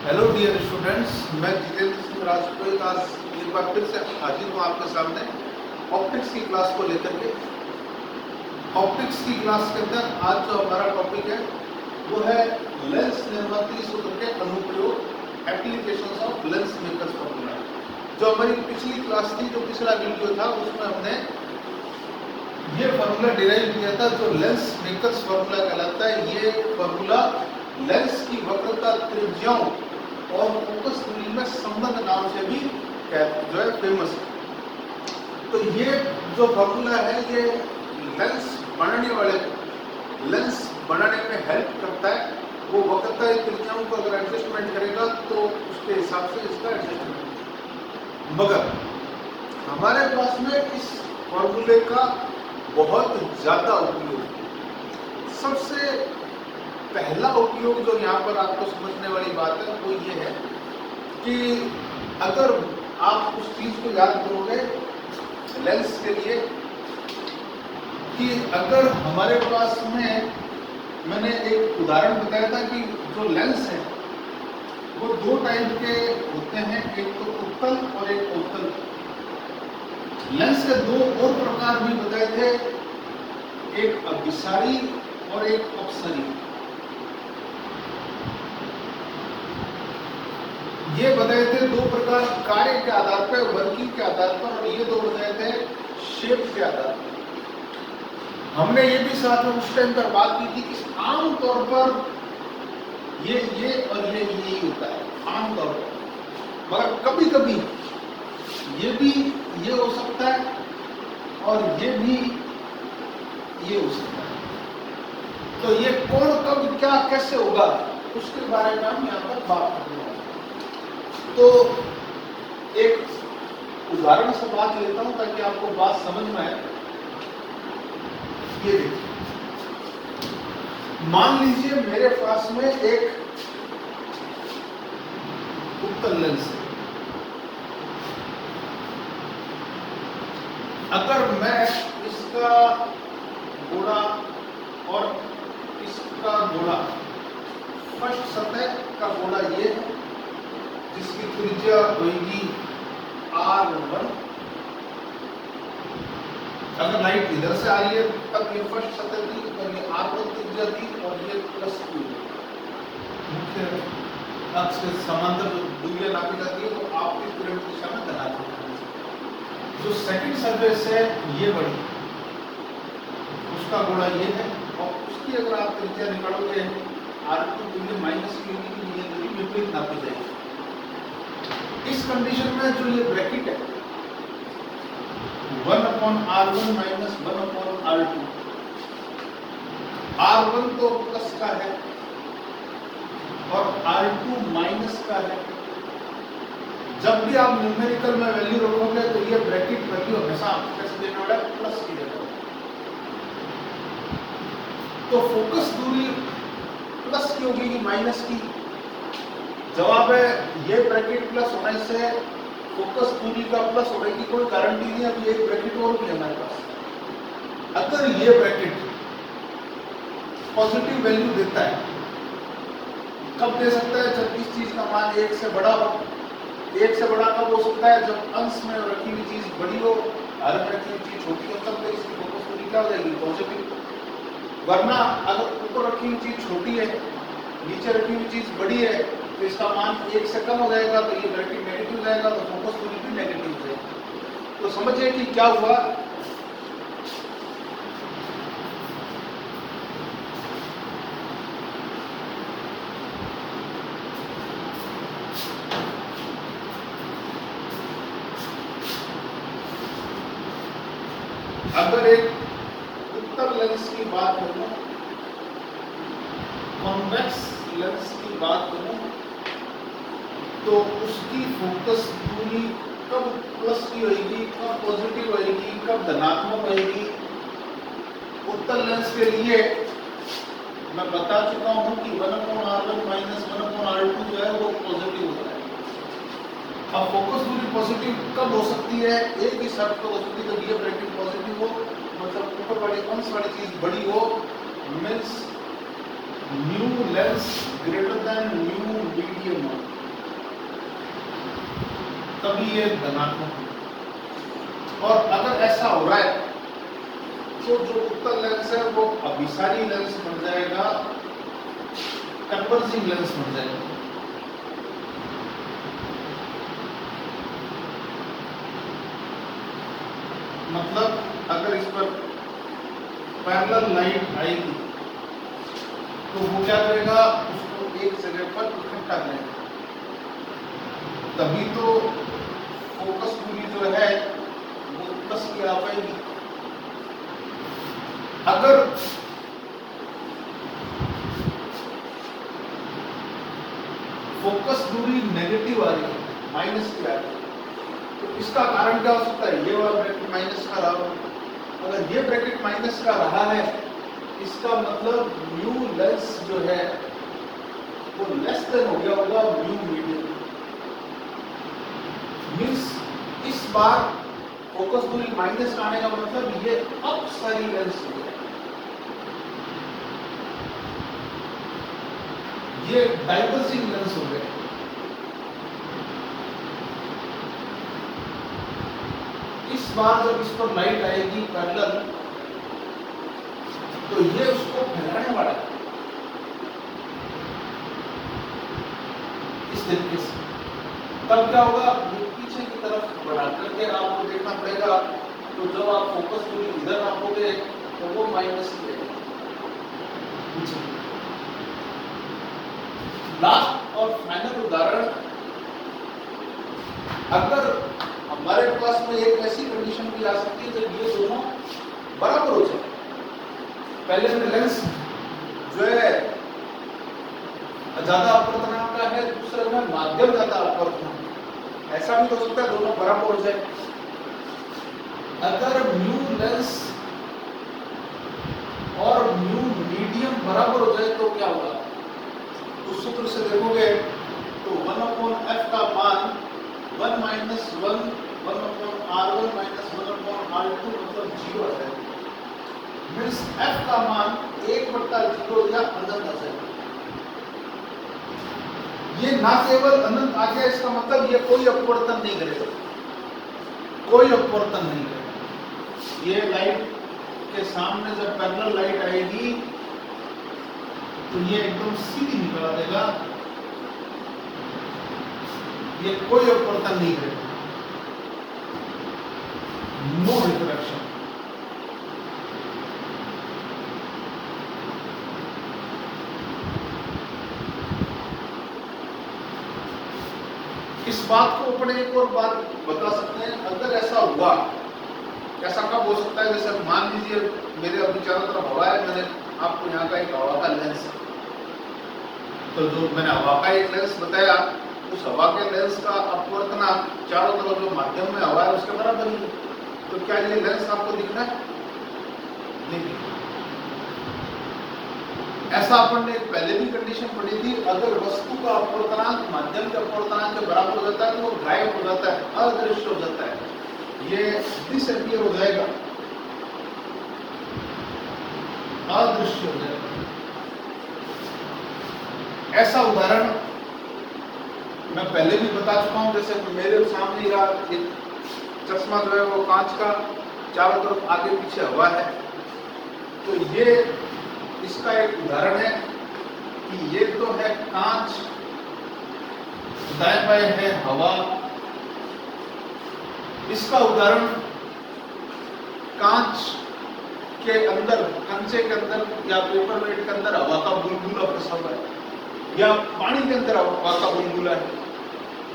Hello dear students, मैं जितेंद्र सिंह राजपूत आज एक बार फिर से हाजिर हूँ आपके सामने ऑप्टिक्स की क्लास को लेकर के। ऑप्टिक्स की क्लास के अंदर आज जो हमारा टॉपिक है वो है लेंस निर्मात्री सूत्र के अनुप्रयोग, applications of lens makers formula. जो हमारी पिछली क्लास थी, जो पिछला वीडियो था, उसमें हमने ये फॉर्मूला डिराइव किया था जो लेंस मेकर्स फॉर्मूला कहलाता है। ये फॉर्मूला लेंस की वक्रता, त्रिज्याओं और फोकस दूरी में संबंध नाम से भी जो है फेमस है। तो ये जो फॉर्मूला है ये लेंस बनाने में हेल्प करता है। वो वक्रता त्रिज्याओं को अगर एडजस्टमेंट करेगा तो उसके हिसाब से इसका एडजस्टमेंट। मगर हमारे पास में इस फॉर्मूले का बहुत ज्यादा उपयोग, सबसे पहला उपयोग जो यहाँ पर आपको समझने वाली बात है वो ये है कि अगर आप उस चीज को याद करोगे लेंस के लिए कि अगर हमारे पास में, मैंने एक उदाहरण बताया था कि जो लेंस है वो दो टाइप के होते हैं, एक तो उत्तल और एक अवतल। लेंस के दो और प्रकार भी बताए थे, एक अभिसारी और एक अपसरी। ये बताए थे दो प्रकार, कार्य के आधार पर, वर्किंग के आधार पर, और ये दो बताए थे शेप के आधार पर। हमने ये भी साथ में उस टाइम पर बात की थी कि आमतौर पर ये और ये यही होता है आमतौर पर, मगर कभी कभी ये भी ये हो सकता है और ये भी ये हो सकता है। तो ये कौन कब क्या कैसे होगा उसके बारे में हम यहाँ पर बात करेंगे। तो एक उदाहरण से बात लेता हूं ताकि आपको बात समझ में आए। ये देखिए, मान लीजिए मेरे पास में एक उत्तल लेंस है। अगर मैं इसका गोला और इसका गोला, फर्स्ट सतह का गोला ये है जिसकी त्रिज्या होगी R1। अगर लाइट इधर से आ रही है तब ये फर्स्ट सतह थी, तब ये R1 त्रिज्या थी और ये +2 मुख्य अक्ष के समांतर जो दूरियां नापी जाती है वो आपकी विपरीत दिशा में धनात्मक है। जो सेकंड सरफेस है ये बड़ी, उसका गोला ये है और उसकी अगर आप त्रिज्या निकालोगे R2 तो ये माइनस की होगी, ये दूरी विपरीत नापी जाएगी। इस कंडीशन में जो ये ब्रैकेट है 1/R1 माइनस 1/R2, R1 तो प्लस का है और R2 माइनस का है। जब भी आप न्यूमेरिकल में वैल्यू रखोगे तो ये ब्रैकेट वैल्यू हमेशा आपको कैसे देने वाला है, प्लस की देगा। तो फोकस दूरी प्लस की होगी कि माइनस की? जवाब है ये ब्रैकेट प्लस होने से फोकस दूरी का प्लस होने की कोई गारंटी नहीं है। अभी एक ब्रैकेट और भी है हमारे पास। अगर ये ब्रैकेट पॉजिटिव वैल्यू देता है, कब दे सकता है? जब इस चीज का मान 1 से बड़ा हो। 1 से बड़ा कब हो सकता है? जब अंश में रखी हुई चीज बड़ी हो, हर में रखी हुई चीज छोटी हो, तब इसकी फोकस दूरी क्या हो जाएगी? पॉजिटिव। वरना अगर ऊपर रखी हुई चीज छोटी है, नीचे रखी हुई चीज बड़ी है, तो इसका मान 1 से कम हो जाएगा, तो ये ब्रैकेट नेगेटिव हो जाएगा, तो फोकस दूरी भी नेगेटिव हो जाएगी। तो समझिए कि क्या हुआ। अगर एक उत्तल लेंस की बात करूं, कॉन्वेक्स लेंस की बात करूं, तो उसकी फोकस दूरी कब प्लस की होगी, कब पॉजिटिव होगी, कब धनात्मक होगी? उत्तल लेंस के लिए मैं बता चुका हूं कि 1/R1 माइनस 1/R2 जो है वो पॉजिटिव होता है। अब फोकस दूरी पॉजिटिव कब हो सकती है? एक ही शर्त पर हो सकती है, जब ये ब्रैकेट पॉजिटिव हो, मतलब ऊपर वाली अंश वाली चीज बड़ी हो, means new lens greater than new medium, तभी ये धनात्मक है। और अगर ऐसा हो रहा है तो जो उत्तल लेंस है वो अभिसारी लेंस बन जाएगा, कन्वर्जिंग लेंस बन जाएगा। मतलब अगर इस पर पैरेलल लाइट आएगी तो वो क्या करेगा, उसको एक जगह पर इकट्ठा करेगा, तभी तो फोकस दूरी जो है वो कस की आ पाएगी। अगर फोकस दूरी नेगेटिव आ रही है, माइनस की आ रही है, तो इसका कारण क्या हो सकता है, ये वाला ब्रैकेट माइनस का रहा हो। अगर ये ब्रैकेट माइनस का रहा है, इसका मतलब न्यू लेंस जो है वो लेस देन हो गया होगा न्यू मीडियम। मींस इस बार फोकस दूरी माइनस आने का मतलब ये अपसारी लेंस हो गया, ये डाइवर्जिंग लेंस हो गया। इस बार जब इस पर लाइट आएगी पैरेलल, तो ये उसको फैलाने वाला है इस तरीके से। तब क्या होगा, ये पीछे की तरफ बढ़ा करके आपको देखना पड़ेगा। तो जब आप फोकस दूरी इधर नापोगे तो वो माइनस की रहेगा पीछे। लास्ट और फाइनल उदाहरण, अगर हमारे पास में एक ऐसी कंडीशन भी आ सकती है जब ये दोनों बराबर हो जाए। पहले में लेंस जो है ज्यादा अपवर्तनांक का है, दूसरे में माध्यम ज्यादा अपवर्तनांक, ऐसा भी हो सकता है दोनों बराबर हो जाए। अगर म्यू लेंस और म्यू मीडियम बराबर हो जाए तो क्या होगा, उस सूत्र से देखोगे तो 1/f का मान 1 - 1 1/r1 - 1/r2 मतलब 0 आ जाएगा। मीन्स f का मान 1/0 या अनंत आ जाएगा। ये ना केवल अनंत आ गया, इसका मतलब ये कोई अपवर्तन नहीं करेगा, कोई अपवर्तन नहीं करेगा। ये लाइट के सामने जब पैरेलल लाइट आएगी तो ये एकदम सीधी निकल देगा, ये कोई अपवर्तन नहीं करेगा, नो रिफ्रैक्शन। इस बात को अपने एक और बात बता सकते हैं, अगर ऐसा हुआ, ऐसा कब हो सकता है, जैसे मान लीजिए मेरे अभी चारों तरफ हवा है, मैंने आपको यहाँ का एक हवा का लेंस, तो जो मैंने हवा का एक लेंस बताया, उस हवा के लेंस का अपवर्तनांक चारों तरफ जो माध्यम में हवा है उसके बराबर ही है। तो क्या ये लेंस आपको दिख रहा है? नहीं। ऐसा अपन ने पहले भी कंडीशन पढ़ी थी, अगर वस्तु का अपवर्तनांक माध्यम के अपवर्तनांक के बराबर हो जाता है तो वो गायब हो जाता है, अदृश्य हो जाता है, ये डिसअपीयर हो जाएगा, अदृश्य हो जाएगा। ऐसा उदाहरण मैं पहले भी बता चुका हूं, जैसे मेरे सामने रहा एक चश्मा जो है वो कांच का, चारों तरफ आगे पीछे हवा है, तो ये इसका एक उदाहरण है कि ये तो है कांच, दाएं बाएं है हवा। इसका उदाहरण कांच के अंदर, कंचे के अंदर या पेपर वेट के अंदर हवा का बुलबुला फंसा हुआ है, या पानी के अंदर हवा का बुलबुला है।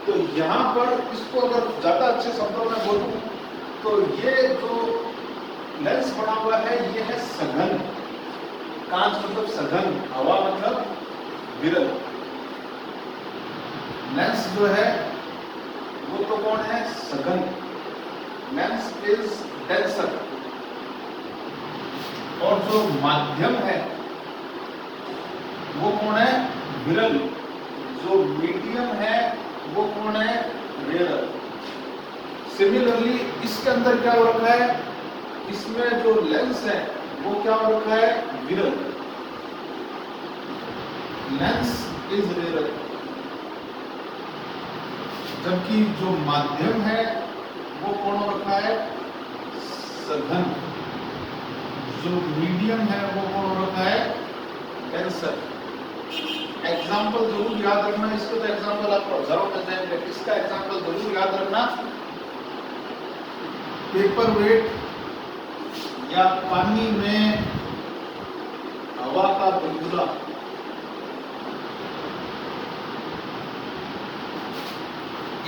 तो यहाँ पर इसको अगर ज्यादा अच्छे शब्दों में बोलूं तो ये जो लेंस बना हुआ है ये है सघन। कांच मतलब सघन, हवा मतलब विरल। लेंस जो है वो तो कौन है? सघन। Lens is denser. और जो माध्यम है वो कौन है? विरल। जो मीडियम है वो कौन है? रेयर। सिमिलरली इसके अंदर क्या हो रखा है? इसमें जो लेंस है वो क्या हो रखा है? विरल। लेंस इज रेयर, जबकि जो माध्यम है वो कौन हो रखा है, सघन। जो मीडियम है वो कौन हो रखा है, डेंसर। एग्जाम्पल जरूर याद रखना, इसको तो एग्जाम्पल आपको ऑब्जर्व कर जाएंगे, इसका एग्जाम्पल जरूर याद रखना। पेपर वेट या पानी में हवा का बुलबुला,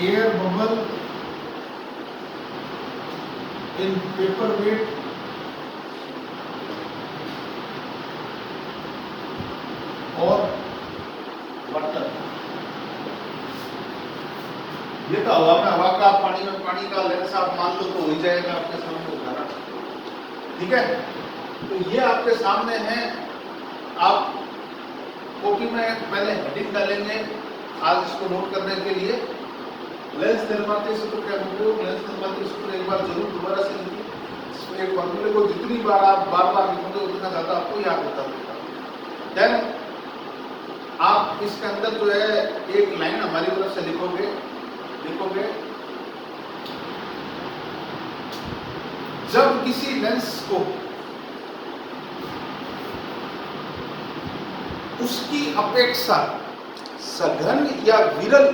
air bubble in paper weight और वाटर। ये तो हवा का, पानी में पानी का लेंस आप मान लो तो हो ही जाएगा आपके सामने उदाहरण, ठीक है। तो ये आपके सामने है, आप कॉपी में पहले हेडिंग डालेंगे आज इसको नोट करने के लिए। लेंस निर्माता सूत्र क्या होगा, लेंस निर्माता सूत्र एक बार जरूर दोबारा से लिखिए। इसमें एक फॉर्मूले को जितनी बार आप बार लिखोगे उतना ज्यादा आपको याद होता रहेगा। देन आप इसके अंदर जो है एक लाइन हमारी तरफ से लिखोगे, जब किसी लेंस को उसकी अपेक्षा सघन या विरल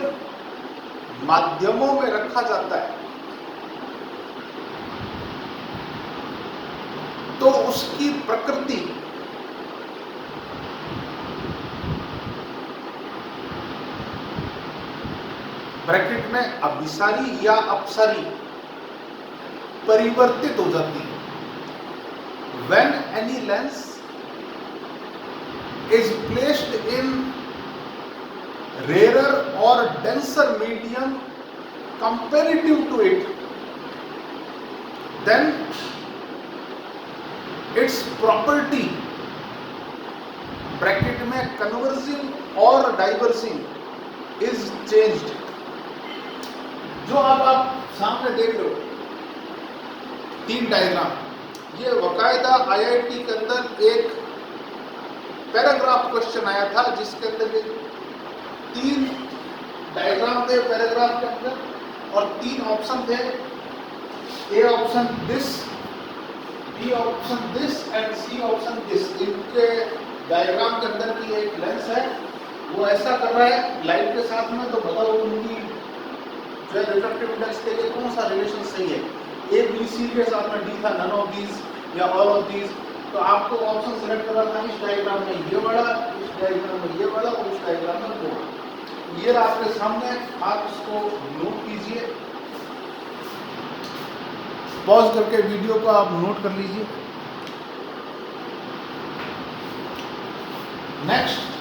माध्यमों में रखा जाता है तो उसकी प्रकृति ब्रैकेट में अभिसारी या अपसारी परिवर्तित हो जाती है। When any lens is placed in rarer or denser medium comparative to it, then its property bracket में converging और diverging is changed। जो अब आप सामने देख रहे हो 3 डायग्राम, ये वकायदा आईआईटी के अंदर एक पैराग्राफ क्वेश्चन आया था जिसके अंदर 3 डायग्राम थे पैराग्राफ के अंदर और 3 ऑप्शन थे, A option this, B option this and C option this. इनके डायग्राम के अंदर की एक लेंस है, वो ऐसा कर रहा है लाइट के साथ में, तो बताओ उनकी जो रिफ्रैक्टिव इंडेक्स के लिए कौन सा रिलेशन सही है। ए बी सी के साथ में डी था, नन ऑफ दीज या ऑल ऑफ दीज। तो आपको ऑप्शन सिलेक्ट करना था इस डायग्राम में ये वाला, इस डायग्राम में ये वाला और इस डायग्राम में वो वाला। ये आपके सामने, आप इसको नोट कीजिए, पॉज करके वीडियो को आप नोट कर लीजिए। नेक्स्ट,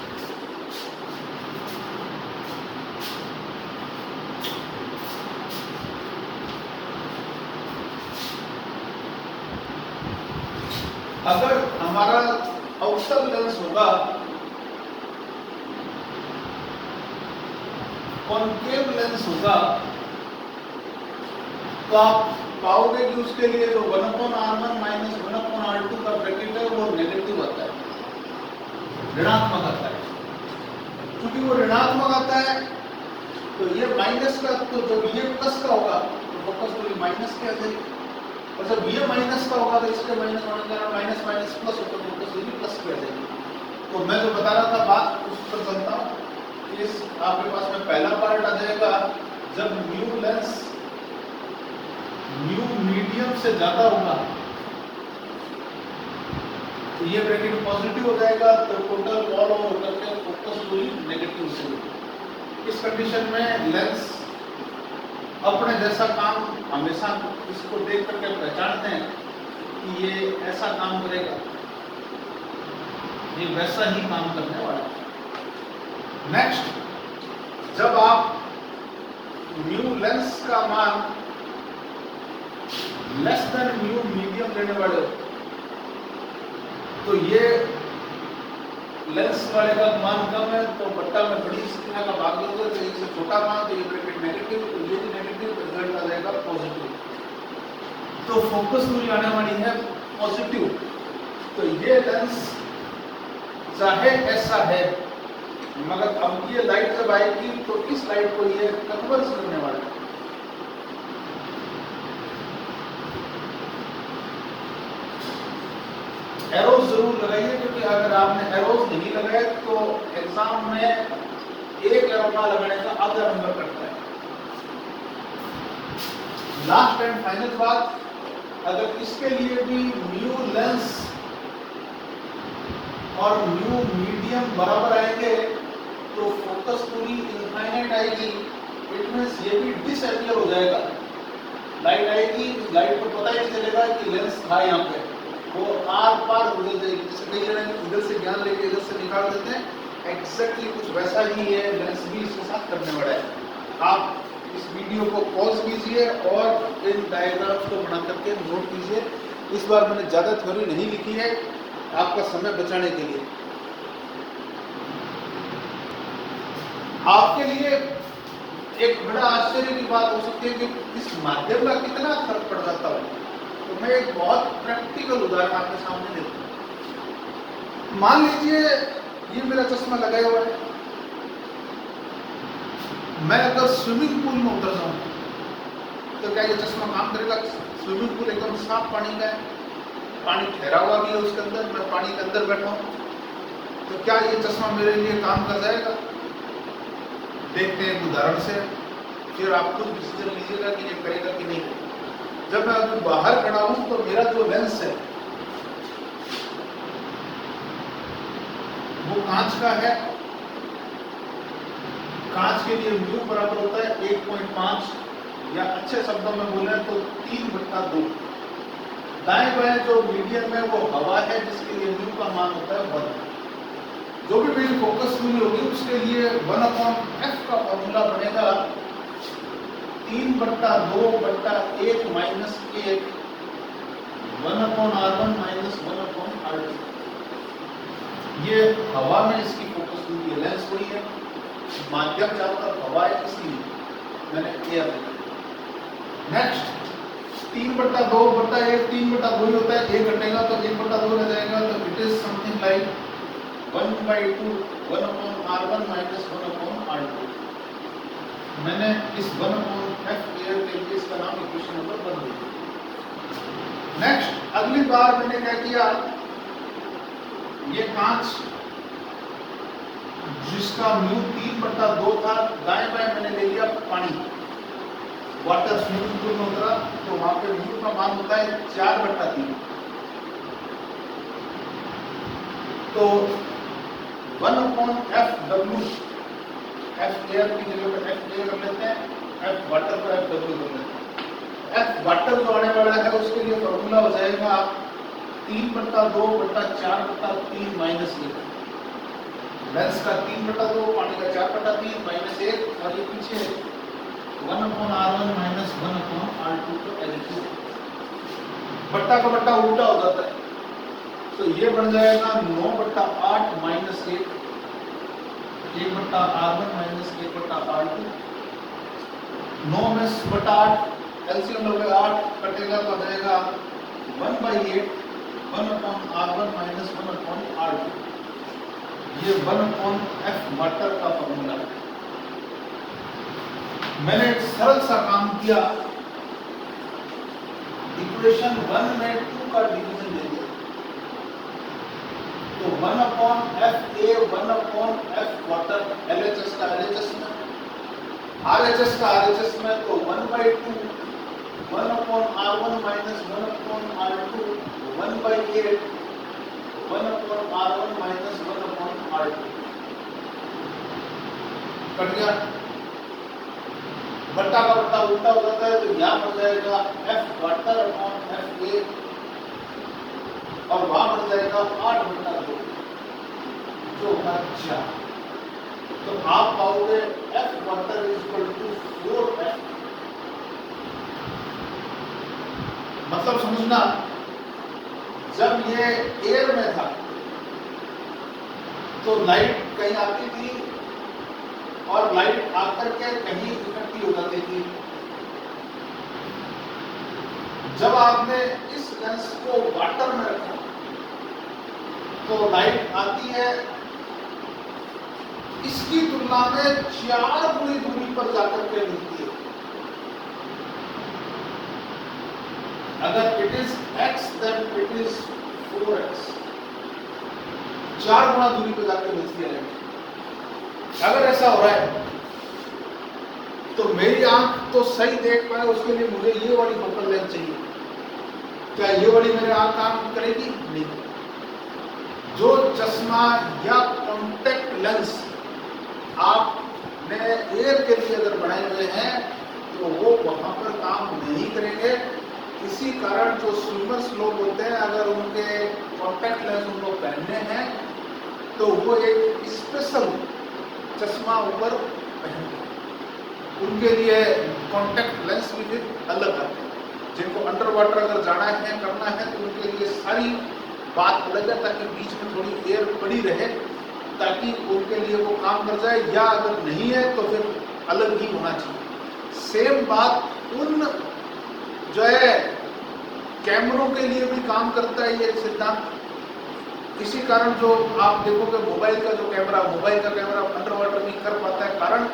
अगर हमारा अवतल लेंस होगा, कॉनकेव लेंस होगा, तो आप पाओगे कि उसके लिए जो 1/r1 माइनस 1/r2 का ब्रैकेट है वो नेगेटिव आता है, ऋणात्मक आता है। क्योंकि वो ऋणात्मक आता है तो ये माइनस का, तो जब ये प्लस का होगा तो फोकस पूरी माइनस के आ जाएगी, और जब ये माइनस का होगा तो इसके माइनस होने के कारण माइनस माइनस प्लस होगा तो फोकस भी प्लस पे आ जाएगी। तो मैं जो बता रहा था बात उस पर चलता हूँ। इस आपके पास में पहला पार्ट आ जाएगा, जब म्यू लेंस म्यू मीडियम से ज्यादा होगा तो ये ब्रैकेट पॉजिटिव हो जाएगा, तो टोटल ऑल ओवर करके फोकस पूरी नेगेटिव से होगी। इस कंडीशन में लेंस अपने जैसा काम हमेशा इसको देख करके पहचानते हैं कि ये ऐसा काम करेगा, ये वैसा ही काम करने वाला है। नेक्स्ट, जब आप म्यू लेंस का मान लेस देन म्यू मीडियम लेने वाले हो तो ये लेंस वाले का मान कम है तो बट्टा में बड़ी संख्या का भाग दोगे तो इससे छोटा मान तो ये ब्रैकेट नेगेटिव, तो ये भी नेगेटिव, रिजल्ट आ जाएगा पॉजिटिव। तो फोकस दूरी आने वाली है पॉजिटिव। तो ये लेंस चाहे ऐसा है, मगर अब ये लाइट जब आएगी तो इस लाइट को ये कन्वर्स करने वाला है। एरोज जरूर लगाइए, क्योंकि अगर आपने एरोज नहीं लगाए तो एग्जाम में एक एरो ना लगाने का आधा नंबर कटता है। लास्ट एंड फाइनल बात, अगर इसके लिए भी म्यू लेंस और म्यू मीडियम बराबर आएंगे तो फोकस पूरी इनफाइनाइट आएगी। इट मींस ये भी डिसअपियर हो जाएगा। लाइट आएगी, लाइट को पता ही नहीं चलेगा कि लेंस था यहाँ पे, वो आर पार गुजर जाएगी। जैसे कई जगह इधर से ज्ञान लेके इधर से निकाल देते हैं, एग्जैक्टली कुछ वैसा ही है, लेंस भी इसके साथ करने वाला है। आप इस वीडियो को पॉज कीजिए और इन डायग्राम्स को बना करके नोट कीजिए। इस बार मैंने ज़्यादा थ्योरी नहीं लिखी है आपका समय बचाने के लिए। आपके लिए एक बड़ा आश्चर्य की बात हो सकती है कि इस माध्यम का कितना फर्क पड़ जाता है। तो मैं एक बहुत प्रैक्टिकल उदाहरण आपके सामने देता हूँ। मान लीजिए ये मेरा चश्मा लगाया हुआ है, मैं अगर स्विमिंग पूल में उतर जाऊं तो क्या ये चश्मा काम करेगा? स्विमिंग पूल एकदम साफ पानी का है, पानी ठहरा हुआ भी है उसके अंदर, मैं पानी के अंदर बैठा हूं, तो क्या ये चश्मा मेरे लिए काम कर जाएगा? देखते हैं एक उदाहरण से, फिर आप खुद डिसीजन लीजिएगा कि ये करेगा कि नहीं। जब मैं अभी बाहर खड़ा हूं तो मेरा जो लेंस है वो कांच का है। कांच के लिए म्यू बराबर होता है 1.5, या अच्छे शब्दों में बोले तो 3/2। दाएं बाएं जो मीडियम है वो हवा है, जिसके लिए म्यू का मान होता है 1। जो भी मेरी फोकस पूरी होगी उसके लिए 1/f का फॉर्मूला बनेगा 3/2/1 माइनस 1 1/r1 माइनस 1/r2। ये हवा में इसकी फोकस पूरी है, लेंस वही है, माध्यम चारों तरफ हवा है, इसलिए मैंने एयर लिखा। नेक्स्ट 3/2/1 3/2 ही होता है, 1 घटेगा तो 1/2 रह जाएगा, तो it is something like 1/2 1/r1 minus 1/r2। मैंने इस 1/f एयर के लिए इसका नाम इक्वेशन नंबर 1 दिया। नेक्स्ट अगली बार मैंने क्या किया, ये कांच जिसका म्यू 3/2 था, दाएं बाएं मैंने ले लिया पानी, वाटर स्विमिंग पूल में उतरा तो वहां पे म्यू का मान होता है 4/3। तो 1/FW, F एयर की जगह पर F एयर कर लेते हैं, F वाटर को FW कर लेते हैं। F वाटर जो आने वाला है उसके लिए फॉर्मूला हो जाएगा 3/2/4/3 माइनस 1। लेंस का 3/2, पानी का 4/3 माइनस 1, और ये पीछे 1/r1 माइनस 1/r2 को एडिटिव। बट्टा का बट्टा उल्टा हो जाता है, तो ये बन जाएगा 9/8 माइनस 1 1/r1 माइनस 1/r2। 9 में 8 एलसीएम लोगे 8 कटेगा तो आ जाएगा 1/8 1/r1 माइनस 1/r2। ये 1/f वाटर का फॉर्मूला है। मैंने एक सरल सा काम किया, इक्वेशन 1 में 2 का डिवीजन ले लिया, तो 1/FA 1/F वाटर, LHS का LHS में, RHS का RHS में, तो 1/2 1/r1 minus 1/r2 1/8 1/r1 minus 1/r2 cut गया। बट्टा का बट्टा उल्टा हो जाता है, तो यहाँ बन जाएगा F वाटर अपॉन FA, और वहां बन जाएगा 8/2 जो होगा 4। तो आप पाओगे F water is equal to 4F। मतलब समझना, जब ये एयर में था तो लाइट कहीं आती थी और लाइट आकर के कहीं इकट्ठी हो जाती थी। जब आपने इस लेंस को वाटर में रखा तो लाइट आती है इसकी तुलना में 4 गुनी दूरी पर जाकर के मिलती है। अगर it is x then it is 4x, 4 गुना दूरी पर जाकर मिलती है लाइट। अगर ऐसा हो रहा है तो मेरी आंख तो सही देख पाए उसके लिए मुझे ये वाली फोकल लेंथ चाहिए। क्या ये वाली मेरे आंख काम करेगी? नहीं। जो चश्मा या कॉन्टेक्ट लेंस आपने एयर के लिए अगर बनाए हुए हैं तो वो वहां पर काम नहीं करेंगे। इसी कारण जो स्विमर्स लोग होते हैं, अगर उनके कॉन्टेक्ट लेंस उनको पहनने हैं तो वो एक स्पेशल चश्मा ऊपर पहनते हैं। उनके लिए कॉन्टेक्ट लेंस भी फिर अलग आते हैं। जिनको अंडर वाटर अगर जाना है करना है तो उनके लिए सारी बात अलग है, ताकि बीच में थोड़ी एयर पड़ी रहे, ताकि उनके लिए वो काम कर जाए। या अगर नहीं है तो फिर अलग ही होना चाहिए। सेम बात उन जो है कैमरों के लिए भी काम करता है ये सिद्धांत। इसी कारण जो आप देखोगे मोबाइल का कैमरा अंडर वाटर नहीं कर पाता है, कारण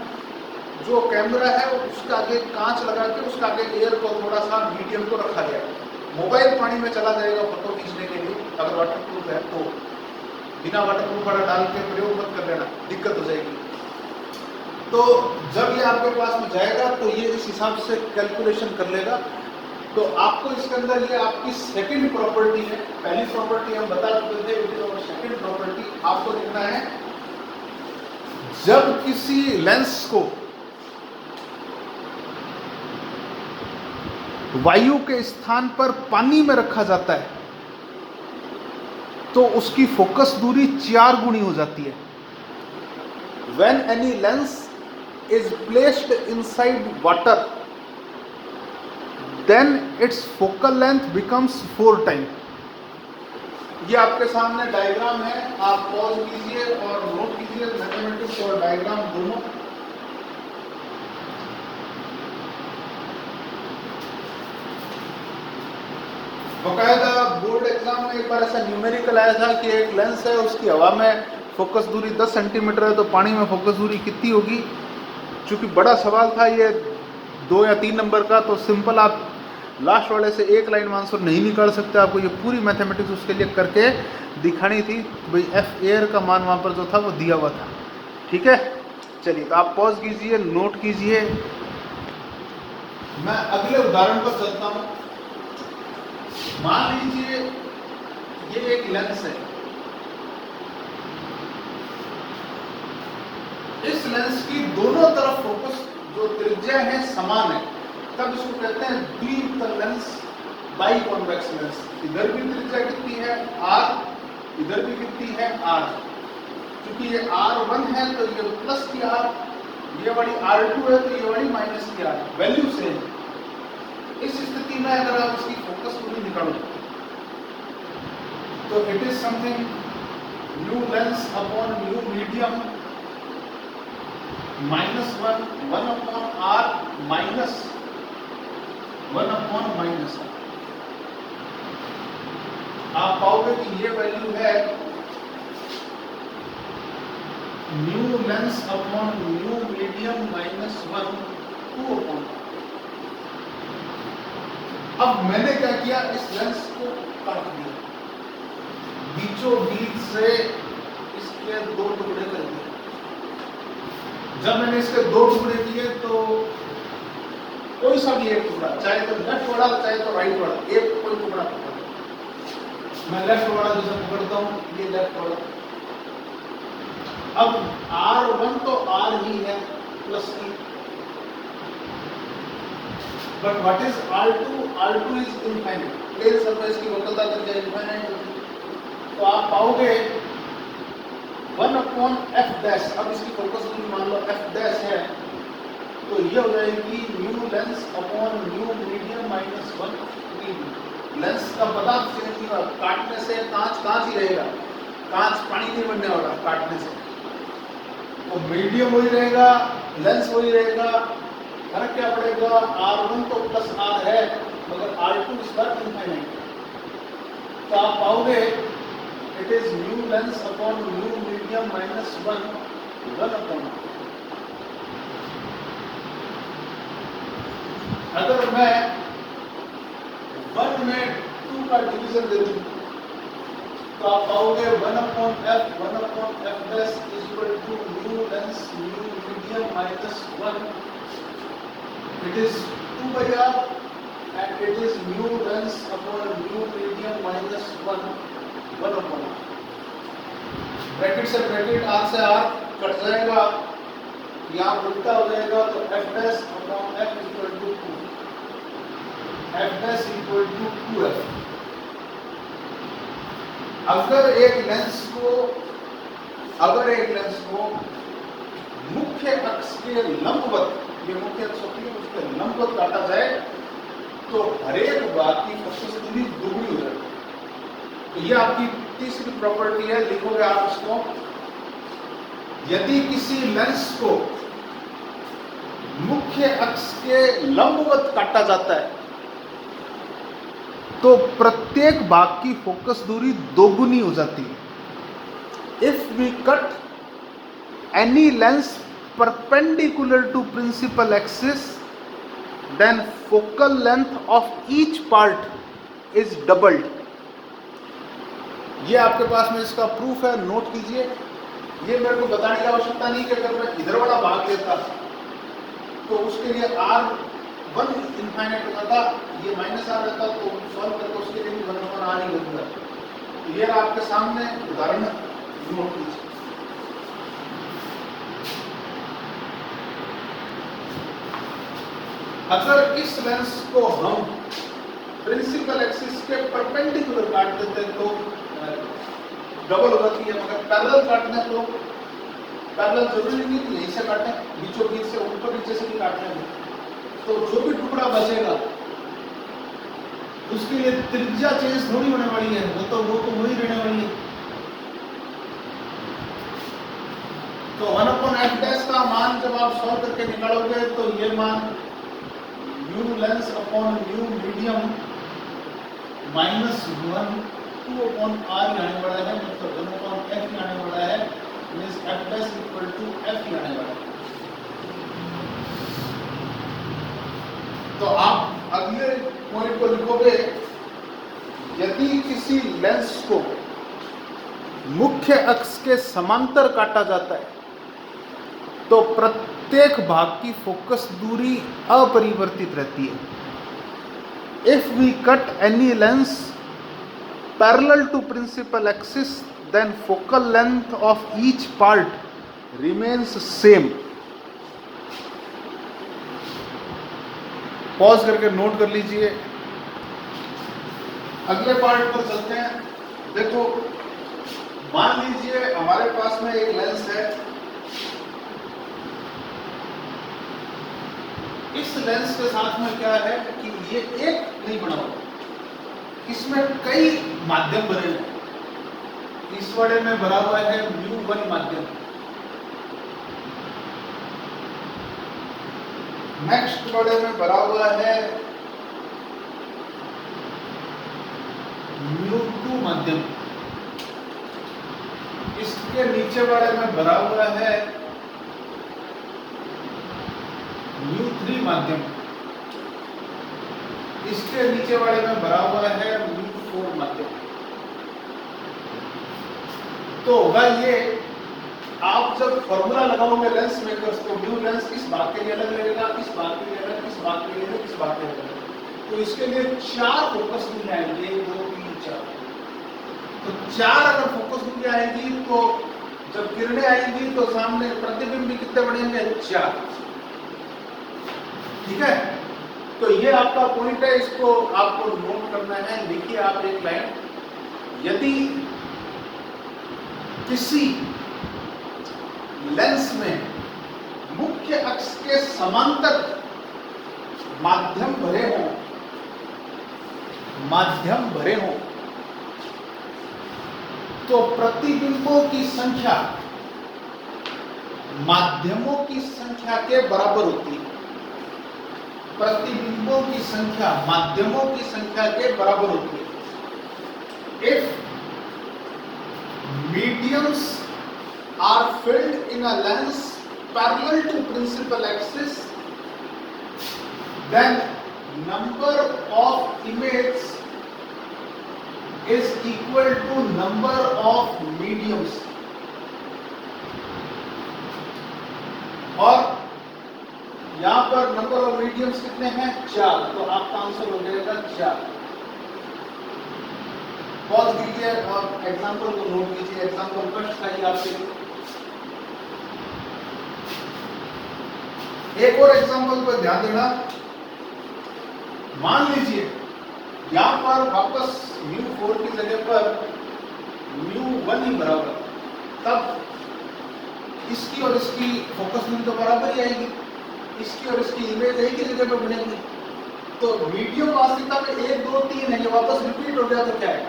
जो कैमरा है उसका आगे कांच लगा के उसका आगे एयर को थोड़ा सा मीडियम को रखा गया। मोबाइल पानी में चला जाएगा फोटो खींचने के लिए, अगर वाटरप्रूफ है तो बिना वाटरप्रूफ वाला डाल के प्रयोग मत कर लेना, दिक्कत हो जाएगी। तो जब ये आपके पास में जाएगा तो ये इस हिसाब से कैलकुलेशन कर लेगा। तो आपको इसके अंदर ये आपकी सेकंड प्रॉपर्टी है। पहली प्रॉपर्टी हम बता चुके थे, सेकंड प्रॉपर्टी आपको देखना है। जब किसी लेंस को वायु के स्थान पर पानी में रखा जाता है तो उसकी फोकस दूरी 4 गुनी हो जाती है। When any lens is placed inside water, then its focal length becomes 4 times। ये आपके सामने डायग्राम है, आप पॉज कीजिए और नोट कीजिए, मैथमेटिक्स और डायग्राम दोनों। बकायदा बोर्ड एग्जाम में एक बार ऐसा न्यूमेरिकल आया था कि एक लेंस है, उसकी हवा में फोकस दूरी 10 सेंटीमीटर है, तो पानी में फोकस दूरी कितनी होगी। चूंकि बड़ा सवाल था ये 2 या 3 नंबर का, तो सिंपल आप लास्ट वाले से एक लाइन में आंसर नहीं निकाल सकते, आपको ये पूरी मैथमेटिक्स उसके लिए करके दिखानी थी। भाई एफ एयर का मान वहाँ पर जो था वो दिया हुआ था। ठीक है, चलिए तो आप पॉज कीजिए, नोट कीजिए। मैं अगले उदाहरण पर चलता हूँ। मान लीजिए ये एक लेंस है, इस लेंस की दोनों तरफ फोकस जो त्रिज्या है समान है, तब इसको कहते हैं द्वितल लेंस, बाई कॉन्वेक्स लेंस। इधर भी त्रिज्या कितनी है r, इधर भी कितनी है r। क्योंकि ये r1 है तो ये प्लस की r, ये वाली r2 है तो ये वाली माइनस की r, वैल्यू सेम। इस स्थिति में अगर आप इसकी फोकस दूरी निकालो तो it is something new lens upon new medium -1 1 upon r minus 1 upon minus r। आप पाओगे कि ये वैल्यू है new lens upon new medium -1 2 upon. अब मैंने क्या किया, इस लेंस को काट दिया, बीचों बीच से इसके 2 टुकड़े कर दिए। जब मैंने इसके 2 टुकड़े किए तो कोई सा भी एक टुकड़ा, चाहे तो लेफ्ट वाला चाहे तो राइट वाला, एक कोई टुकड़ा पकड़। मैं लेफ्ट वाला जैसे पकड़ता हूँ, ये लेफ्ट वाला। अब R1 तो R ही है प्लस की, but what is R2? R2 is infinite, plane surface की वक्रता त्रिज्या इनफाइनाइट होती है। तो आप पाओगे 1 अपॉन f डैश। अब इसकी फोकस दूरी मान लो f डैश है, तो ये हो जाएगी new lens upon new medium -1। Lens का पदार्थ चेंज नहीं होगा, काटने से कांच ही रहेगा, कांच पानी नहीं बनने वाला काटने से। तो मीडियम वही रहेगा, लेंस वही रहेगा, फर्क क्या पड़ेगा, R1 तो प्लस R है मगर R2 इस बार इनफाइनाइट। तो आप पाओगे it is new lens upon new medium -1 1/r। अगर मैं 1 में 2 का डिवीजन दे दूं तो आप पाओगे 1/f 1/f dash is equal to mu lens mu medium minus 1. It is 2/r and it is mu lens upon mu medium minus 1/r. Bracket से bracket r से r कट जाएगा, यहाँ उल्टा हो जाएगा तो f dash upon f is equal to 2, f dash equal to 2f। अगर एक लेंस को मुख्य अक्ष के लंबवत, ये मुख्य अक्ष होती है उसके लंबवत काटा जाए तो हर एक बात की फोकस दूरी दोगुनी हो जाएगी। तो ये आपकी तीसरी प्रॉपर्टी है, लिखोगे आप इसको। यदि किसी लेंस को मुख्य अक्ष के लंबवत काटा जाता है तो प्रत्येक भाग की फोकस दूरी दोगुनी हो जाती है। If we cut any lens perpendicular to principal axis then focal length of each part is doubled. ये आपके पास में इसका प्रूफ है, नोट कीजिए। ये मेरे को बताने की आवश्यकता नहीं कि अगर मैं इधर वाला भाग लेता तो उसके लिए r1 इनफाइनाइट होता था, ये माइनस r रहता तो सॉल्व करके उसके लिए भी 1/r ही लगता। तो ये आपके सामने उदाहरण नोट कीजिए। अगर इस लेंस को हम प्रिंसिपल एक्सिस के परपेंडिकुलर काट देते तो डबल हो जाती है, मगर पैरेलल काटने तो पैरेलल जरूरी नहीं कि यहीं से काटें, बीचों बीच से ऊपर नीचे से भी काटने हैं। तो जो भी टुकड़ा बचेगा उसके लिए त्रिज्या चेंज थोड़ी होने वाली है, वो तो वही रहने वाली है। तो 1/f डैश का मान जब आप सॉल्व करके निकालोगे तो ये मान mu lens upon mu medium minus 1 2/r ही आने वाला है, मतलब 1/f ही आने वाला है, means f dash equal to f ही आने वाला है। तो आप अगले पॉइंट को लिखोगे, यदि किसी लेंस को मुख्य अक्ष के समांतर काटा जाता है तो प्रत्येक भाग की फोकस दूरी अपरिवर्तित रहती है। If we cut any lens parallel to principal axis then focal length of each part remains same. Pause करके नोट कर लीजिए। अगले पार्ट पर चलते हैं। देखो, मान लीजिए हमारे पास में एक लेंस है। इस लेंस के साथ में क्या है कि ये एक नहीं बना हुआ, इसमें कई माध्यम बने हैं। इस वाले में भरा हुआ है μ1 माध्यम, नेक्स्ट वाले में भरा हुआ है μ2 माध्यम, इसके नीचे वाले में भरा हुआ है μ3 माध्यम, इसके नीचे वाले में भरा हुआ है μ4 माध्यम। तो होगा ये, आप जब फॉर्मूला लगाओगे लेंस मेकर्स तो म्यू लेंस इस भाग के लिए अलग लगेगा, इस भाग के लिए अलग, इस भाग के लिए अलग, इस भाग के लिए अलग। तो इसके लिए 4 फोकस दूरी आएंगे, 1 2 3 4। तो 4 अगर फोकस दूरी आएगी तो जब किरणें आएंगी तो सामने प्रतिबिंब भी कितने बनेंगे? 4। ठीक है, तो ये आपका पॉइंट है, इसको आपको नोट करना है। लिखिए आप एक लाइन, यदि किसी लेंस में मुख्य अक्ष के समांतर माध्यम भरे हों तो प्रतिबिंबों की संख्या माध्यमों की संख्या के बराबर होती है। प्रतिबिंबों की संख्या माध्यमों की संख्या के बराबर होती है। If mediums are filled in a lens parallel to principal axis, then number of image is equal to number of mediums. और यहां पर नंबर ऑफ मीडियम्स कितने हैं? 4, तो आपका आंसर हो जाएगा 4। पॉज कीजिए और एग्जांपल को नोट कीजिए, एग्जांपल फर्स्ट चाहिए आपके लिए। एक और एग्जांपल पर ध्यान देना। मान लीजिए यहां पर वापस μ4 की जगह पर μ1 ही बराबर, तब इसकी और इसकी फोकस लेंथ तो बराबर ही आएगी, इसकी और इसकी इमेज एक ही जगह पर बनेगी। तो मीडियम वास्तविकता में 1 2 3 है, ये वापस रिपीट हो गया तो क्या है?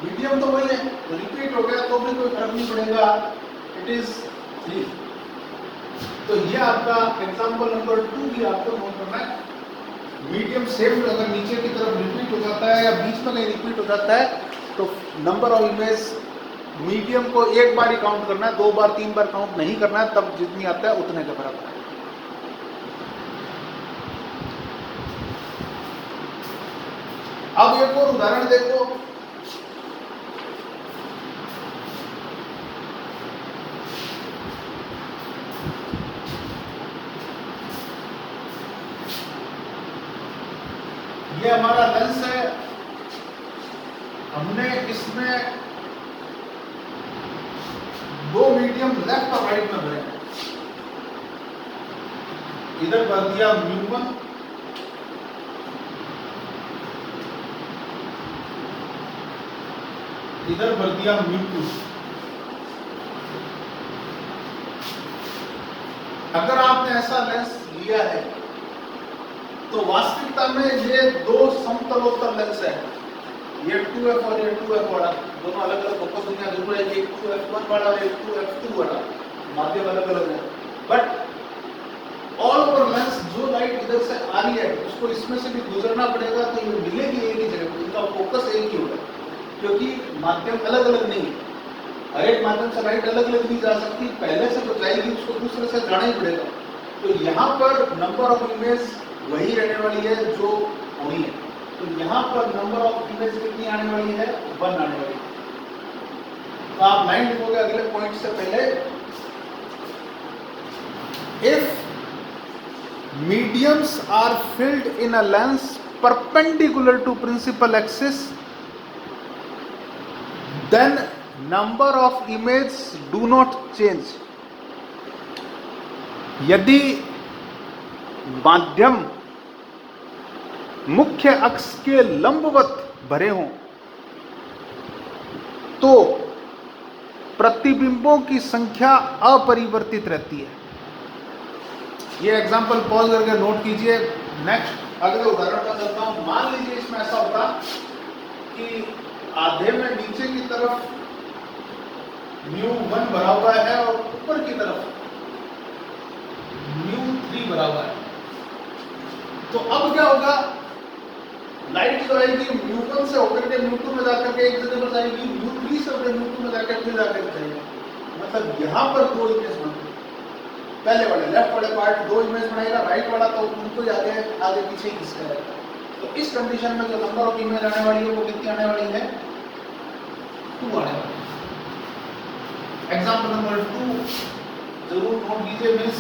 मीडियम तो वही है, रिपीट हो गया तो भी कोई फर्क नहीं पड़ेगा, इट इज 3। तो ये आपका एग्जांपल नंबर 2 भी आपको नोट करना है। मीडियम सेम अगर नीचे की तरफ रिपीट हो जाता है या बीच में कहीं रिपीट हो जाता है तो नंबर ऑफ इमेज मीडियम को एक बार ही काउंट करना है, 2 बार 3 बार काउंट नहीं करना है, तब जितनी आता है उतने का बराबर है। अब एक और उदाहरण देखो। ये हमारा लेंस है, हमने इसमें 2 मीडियम लेफ्ट और राइट में भरे। इधर भर दिया μ1, इधर भर दिया μ2। अगर आपने ऐसा लेंस लिया है तो वास्तविकता में ये 2 समतलोत्तर लेंस है, ये 2f और ये 2f वाला, दोनों अलग अलग फोकस दुनिया जरूर है, एक 2f1 वाला और एक 2f2 वाला, माध्यम अलग अलग है, बट ऑल ओवर लेंस जो लाइट इधर से आ रही है उसको इसमें से भी गुजरना पड़ेगा, तो ये मिलेगी एक ही जगह, इनका फोकस एक ही होगा, क्योंकि माध्यम अलग अलग नहीं है। हर एक माध्यम से लाइट अलग अलग नहीं जा सकती, पहले से तो जाएगी उसको दूसरे से जाना ही पड़ेगा। तो यहाँ पर नंबर ऑफ इमेज वही रहने वाली है जो होनी है, तो यहाँ पर नंबर ऑफ इमेज कितनी आने वाली है? 1 आने वाली है। तो आप 9 लिखोगे अगले पॉइंट से पहले। If mediums are filled in a lens perpendicular to principal axis, then number of image do not change. यदि माध्यम मुख्य अक्ष के लंबवत भरे हों तो प्रतिबिंबों की संख्या अपरिवर्तित रहती है। ये एग्जांपल पॉज करके नोट कीजिए। नेक्स्ट अगले उदाहरण पर चलता हूं। मान लीजिए इसमें ऐसा होता कि आधे में नीचे की तरफ μ1 भरा हुआ है और ऊपर की तरफ μ3 भरा हुआ है। तो अब क्या होगा? लाइट जो आएगी μ1 से होकर के μ2 में जाकर के एक जगह पर जाएगी, μ3 से होकर μ2 में जाकर फिर जाकर जाएगी। मतलब यहाँ पर 2 इमेज बनती, पहले वाले लेफ्ट वाले पार्ट 2 इमेज बनाएगा, राइट वाला तो उनको आगे आगे पीछे खींचता है। तो इस कंडीशन में जो नंबर ऑफ इमेज आने वाली है वो कितनी आने वाली है? 2 आने वाली है। एग्जाम्पल नंबर 2 जरूर नोट कीजिए। मीन्स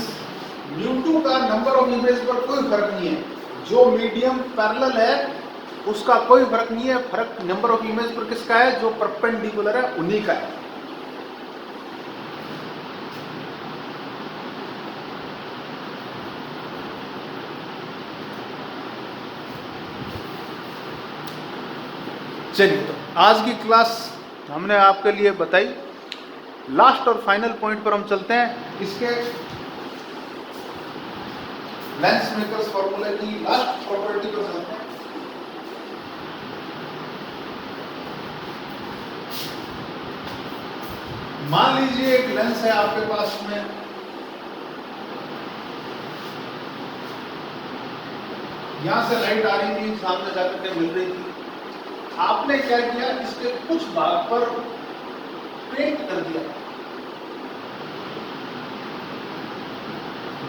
μ2 का नंबर ऑफ इमेज पर कोई फर्क नहीं है, जो मीडियम पैरेलल है उसका कोई फर्क नहीं है, फर्क नंबर ऑफ इमेज पर किसका है? जो परपेंडिकुलर है उन्हीं का है। चलिए, तो आज की क्लास हमने आपके लिए बताई। लास्ट और फाइनल पॉइंट पर हम चलते हैं। इसके लेंस मेकर्स फॉर्मूले की लास्ट प्रॉपर्टी पर चलते हैं। मान लीजिए एक लेंस है आपके पास में, यहां से लाइट आ रही थी, सामने जाकर के मिल रही थी। आपने क्या किया? इसके कुछ भाग पर पेंट कर दिया।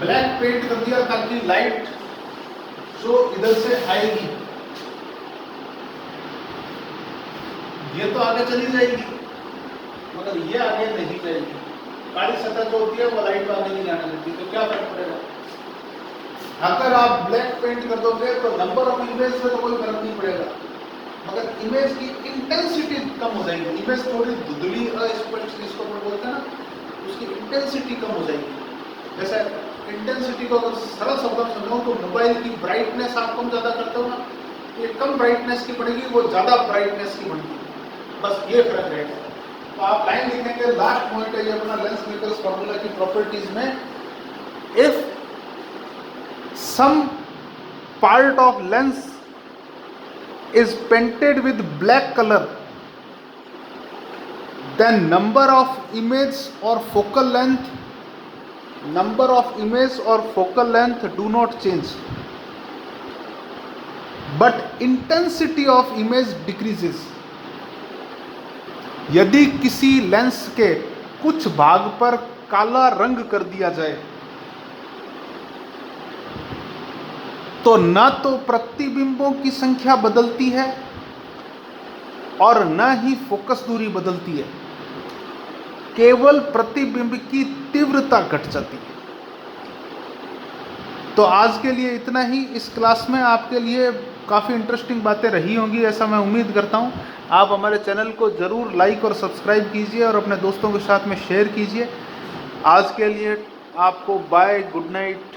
ब्लैक पेंट कर दिया ताकि लाइट जो इधर से आएगी ये तो आगे चली जाएगी, मगर ये आगे नहीं जाएगी। काली सतह जो होती है वो लाइट आगे नहीं जाने देती, तो क्या फर्क पड़ेगा। अगर आप ब्लैक पेंट कर दोगे तो नंबर ऑफ इमेज से तो कोई फर्क नहीं पड़ेगा, मगर इमेज की इंटेंसिटी कम हो जाएगी। इमेज थोड़ी धुंधली अस्पष्ट जिसको हम बोलते हैं ना, उसकी इंटेंसिटी कम हो जाएगी। जैसे इंटेंसिटी को अगर सरल शब्दों में समझाऊं तो मोबाइल की ब्राइटनेस आप कम ज्यादा करते हो ना, ये कम ब्राइटनेस की पड़ेगी, वो ज्यादा ब्राइटनेस की बढ़ेगी, बस ये फर्क रहेगा। तो आप लाइन लिखेंगे, लास्ट पॉइंट है ये अपना लेंस मेकर्स फार्मूला की प्रॉपर्टीज में, if some part of lens is painted with black color, then number of image or focal length do not change, but intensity of image decreases। यदि किसी lens के कुछ भाग पर काला रंग कर दिया जाए तो न तो प्रतिबिंबों की संख्या बदलती है और न ही फोकस दूरी बदलती है, केवल प्रतिबिंब की तीव्रता घट जाती है। तो आज के लिए इतना ही। इस क्लास में आपके लिए काफ़ी इंटरेस्टिंग बातें रही होंगी, ऐसा मैं उम्मीद करता हूँ। आप हमारे चैनल को ज़रूर लाइक और सब्सक्राइब कीजिए और अपने दोस्तों के साथ में शेयर कीजिए। आज के लिए आपको बाय, गुड नाइट।